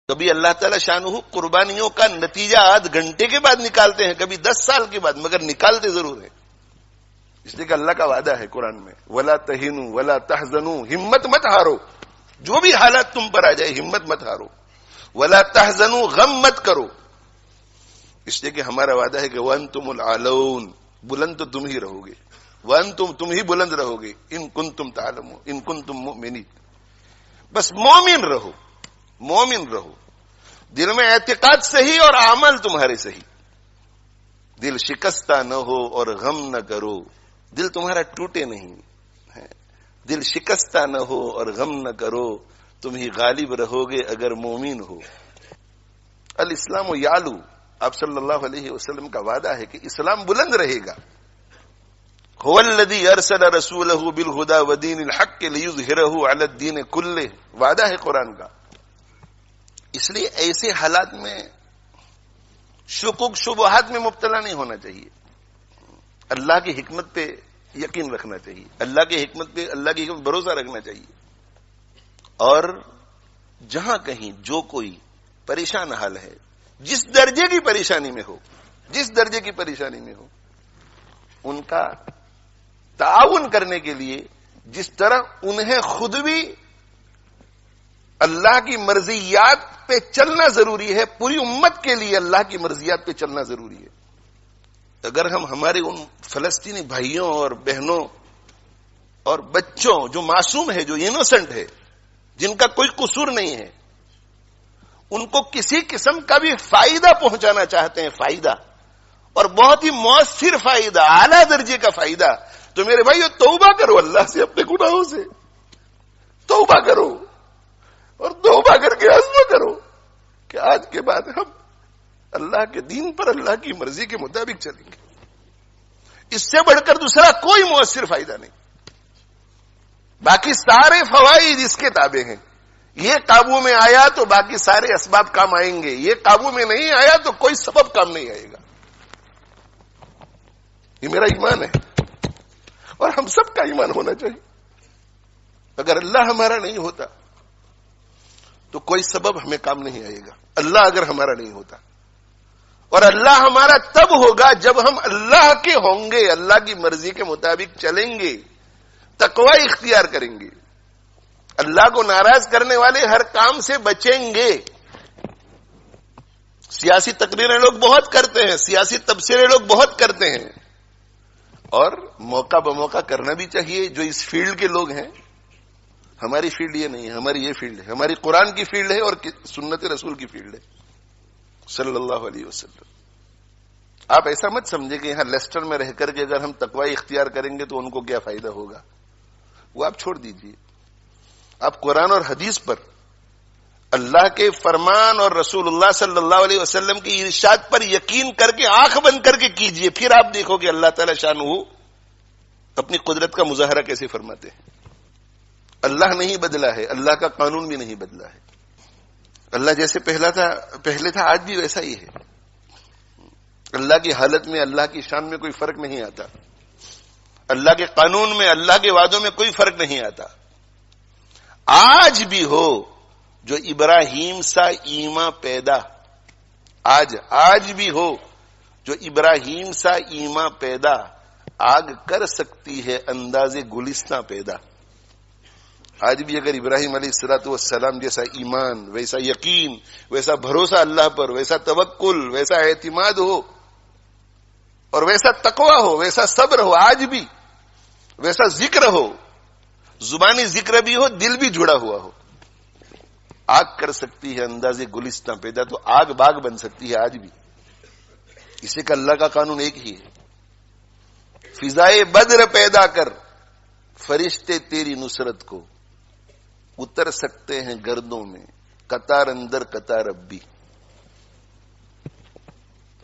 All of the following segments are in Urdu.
کبھی اللہ تعالی شانہ قربانیوں کا نتیجہ آدھ گھنٹے کے بعد نکالتے ہیں، کبھی 10 سال کے بعد، مگر نکالتے ضرور ہیں، اس لیے کہ اللہ کا وعدہ ہے قرآن میں وَلَا تَهِنُوا وَلَا تَحْزَنُوا، ہمت مت ہارو، جو بھی حالات تم پر آ جائے ہمت مت ہارو، وَلَا تَحْزَنُوا، غم مت کرو، اس لیے کہ ہمارا وعدہ ہے کہ وَأَنْتُمُ الْعَالَوْنَ، بلند تو تم ہی رہو گے، وَأَنْتُمْ، تم ہی بلند رہو گے، إِن كُنتُمْ تَعْلَمُونَ إِن كُنتُمْ مُؤْمِنِينَ، بس مومن رہو، مومن رہو، دل میں اعتقاد صحیح اور عمل تمہارے صحیح، دل شکستہ نہ ہو اور غم نہ کرو، دل تمہارا ٹوٹے نہیں، دل شکستہ نہ ہو اور غم نہ کرو، تم ہی غالب رہو گے اگر مومن ہو۔ الاسلام یعلو، آپ صلی اللہ علیہ وسلم کا وعدہ ہے کہ اسلام بلند رہے گا۔ هو الذی ارسل رسولہ بالہدی ودین الحق لیظہرہ علی الدین کلہ، وعدہ ہے قرآن کا۔ اس لیے ایسے حالات میں شکوک شبہات میں مبتلا نہیں ہونا چاہیے، اللہ کی حکمت پہ یقین رکھنا چاہیے، اللہ کی حکمت پہ، اللہ کی حکمت بھروسہ رکھنا چاہیے، اور جہاں کہیں جو کوئی پریشان حال ہے، جس درجے کی پریشانی میں ہو، جس درجے کی پریشانی میں ہو، ان کا تعاون کرنے کے لیے جس طرح انہیں خود بھی اللہ کی مرضیات پہ چلنا ضروری ہے، پوری امت کے لیے اللہ کی مرضیات پہ چلنا ضروری ہے۔ اگر ہم ہمارے ان فلسطینی بھائیوں اور بہنوں اور بچوں جو معصوم ہے، جو انوسنٹ ہے، جن کا کوئی قصور نہیں ہے، ان کو کسی قسم کا بھی فائدہ پہنچانا چاہتے ہیں، فائدہ، اور بہت ہی مؤثر فائدہ، اعلیٰ درجے کا فائدہ، تو میرے بھائیو توبہ کرو اللہ سے، اپنے گناہوں سے توبہ کرو، اور توبہ کر کے عزم کرو کہ آج کے بعد ہم اللہ کے دین پر، اللہ کی مرضی کے مطابق چلیں گے۔ اس سے بڑھ کر دوسرا کوئی مؤثر فائدہ نہیں، باقی سارے فوائد اس کے تابع ہیں۔ یہ قابو میں آیا تو باقی سارے اسباب کام آئیں گے، یہ قابو میں نہیں آیا تو کوئی سبب کام نہیں آئے گا۔ یہ میرا ایمان ہے، اور ہم سب کا ایمان ہونا چاہیے۔ اگر اللہ ہمارا نہیں ہوتا تو کوئی سبب ہمیں کام نہیں آئے گا، اللہ اگر ہمارا نہیں ہوتا، اور اللہ ہمارا تب ہوگا جب ہم اللہ کے ہوں گے، اللہ کی مرضی کے مطابق چلیں گے، تقوی اختیار کریں گے، اللہ کو ناراض کرنے والے ہر کام سے بچیں گے۔ سیاسی تقریریں لوگ بہت کرتے ہیں، سیاسی تبصرے لوگ بہت کرتے ہیں، اور موقع بموقع کرنا بھی چاہیے۔ جو اس فیلڈ کے لوگ ہیں، ہماری فیلڈ یہ نہیں ہے، ہماری یہ فیلڈ ہے، ہماری قرآن کی فیلڈ ہے اور سنت رسول کی فیلڈ ہے صلی اللہ علیہ وسلم۔ آپ ایسا مت سمجھے کہ یہاں لیسٹر میں رہ کر کے اگر ہم تقوی اختیار کریں گے تو ان کو کیا فائدہ ہوگا، وہ آپ چھوڑ دیجئے۔ آپ قرآن اور حدیث پر، اللہ کے فرمان اور رسول اللہ صلی اللہ علیہ وسلم کی ارشاد پر یقین کر کے آنکھ بند کر کے کیجئے، پھر آپ دیکھو کہ اللہ تعالی شانہ اپنی قدرت کا مظاہرہ کیسے فرماتے ہیں۔ اللہ نہیں بدلا ہے، اللہ کا قانون بھی نہیں بدلا ہے، اللہ جیسے پہلے تھا آج بھی ویسا ہی ہے۔ اللہ کی حالت میں، اللہ کی شان میں کوئی فرق نہیں آتا، اللہ کے قانون میں، اللہ کے وعدوں میں کوئی فرق نہیں آتا۔ آج بھی ہو جو ابراہیم سا ایمان پیدا، آج بھی ہو جو ابراہیم سا ایمان پیدا، آگ کر سکتی ہے انداز گلستاں پیدا۔ آج بھی اگر ابراہیم علیہ الصلوۃ والسلام جیسا ایمان، ویسا یقین، ویسا بھروسہ اللہ پر، ویسا توکل، ویسا اعتماد ہو، اور ویسا تقوی ہو، ویسا صبر ہو، آج بھی ویسا ذکر ہو، زبانی ذکر بھی ہو، دل بھی جڑا ہوا ہو، آگ کر سکتی ہے انداز گلستاں پیدا، تو آگ باغ بن سکتی ہے آج بھی۔ اسے کہ اللہ کا قانون ایک ہی ہے۔ فضائے بدر پیدا کر، فرشتے تیری نصرت کو اتر سکتے ہیں گردوں میں، قطار اندر قطار اب بھی۔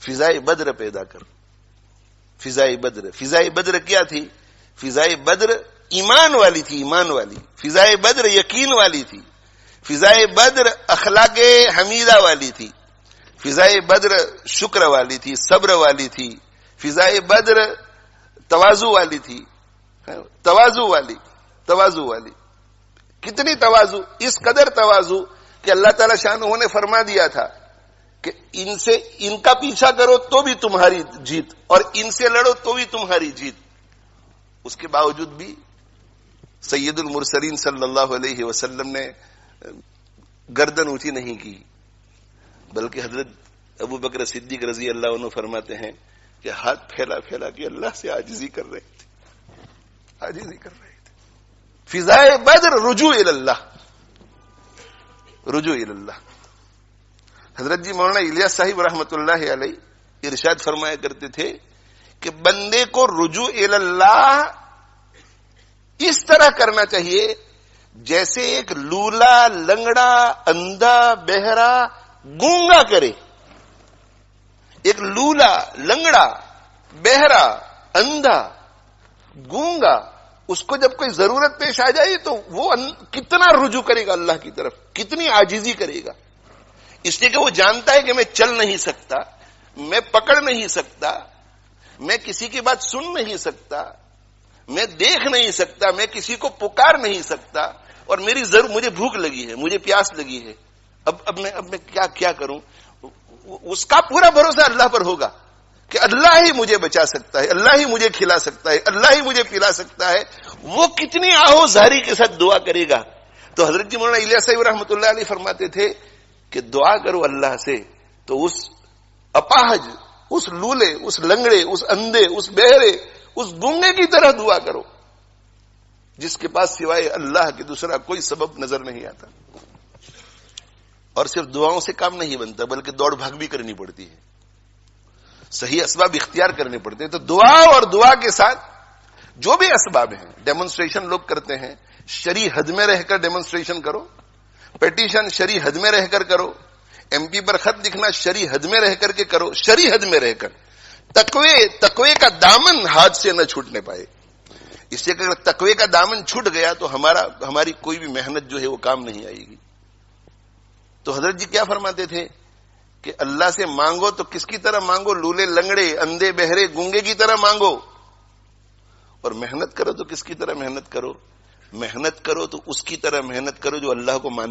فضائے بدر پیدا کر، فضائے بدر کیا تھی؟ فضائے بدر ایمان والی تھی، ایمان والی۔ فضائے بدر یقین والی تھی، فضائے بدر اخلاق حمیدہ والی تھی، فضائے بدر شکر والی تھی، صبر والی تھی، فضائے بدر تواضع والی تھی، تواضع والی، کتنی تواضع، اس قدر تواضع کہ اللہ تعالی شانہ نے فرما دیا تھا کہ ان کا پیچھا کرو تو بھی تمہاری جیت اور ان سے لڑو تو بھی تمہاری جیت. اس کے باوجود بھی سید المرسلین صلی اللہ علیہ وسلم نے گردن اونچی نہیں کی، بلکہ حضرت ابو بکر صدیق رضی اللہ عنہ فرماتے ہیں کہ ہاتھ پھیلا پھیلا کے اللہ سے عاجزی کر رہے تھے، عاجزی کر رہے تھے. فضائے بدر رجوع اللہ، رجوع اللہ. حضرت جی مولانا الیاس صاحب رحمۃ اللہ علیہ ارشاد فرمایا کرتے تھے کہ بندے کو رجوع اللہ اس طرح کرنا چاہیے جیسے ایک لولا، لنگڑا، اندھا، بہرا، گونگا کرے. ایک لولا، لنگڑا، بہرا، اندھا، گونگا، اس کو جب کوئی ضرورت پیش آ جائے تو وہ کتنا رجوع کرے گا اللہ کی طرف، کتنی عاجزی کرے گا. اس لیے کہ وہ جانتا ہے کہ میں چل نہیں سکتا، میں پکڑ نہیں سکتا، میں کسی کی بات سن نہیں سکتا، میں دیکھ نہیں سکتا، میں کسی کو پکار نہیں سکتا، اور مجھے بھوک لگی ہے، مجھے پیاس لگی ہے، اب میں کیا کروں. اس کا پورا بھروسہ اللہ پر ہوگا کہ اللہ ہی مجھے بچا سکتا ہے، اللہ ہی مجھے کھلا سکتا ہے، اللہ ہی مجھے پلا سکتا ہے. وہ کتنی آہو زاری کے ساتھ دعا کرے گا. تو حضرت جی مولانا الیاس صاحب رحمۃ اللہ علیہ فرماتے تھے کہ دعا کرو اللہ سے تو اس اپاہج، اس لولے، اس لنگڑے، اس اندھے، اس بہرے، اس گونگے کی طرح دعا کرو جس کے پاس سوائے اللہ کے دوسرا کوئی سبب نظر نہیں آتا. اور صرف دعاؤں سے کام نہیں بنتا بلکہ دوڑ بھاگ بھی کرنی پڑتی ہے، صحیح اسباب اختیار کرنے پڑتے ہیں. تو دعا اور دعا کے ساتھ جو بھی اسباب ہیں، ڈیمونسٹریشن لوگ کرتے ہیں، شرعی حد میں رہ کر ڈیمونسٹریشن کرو، پیٹیشن شرعی حد میں رہ کر کرو، ایم پی پر خط لکھنا شرعی حد میں رہ کر کے کرو، شرعی حد میں رہ کر. تقوی کا دامن ہاتھ سے نہ چھوٹنے پائے. اس لیے کہ اگر تقوی کا دامن چھوٹ گیا تو ہماری کوئی بھی محنت جو ہے وہ کام نہیں آئے گی. تو حضرت جی کیا فرماتے تھے کہ اللہ سے مانگو تو کس کی طرح مانگو؟ لولے، لنگڑے، اندھے، بہرے، گونگے کی طرح مانگو. اور محنت کرو تو کس کی طرح محنت کرو؟ محنت کرو تو اس کی طرح محنت کرو جو اللہ کو مان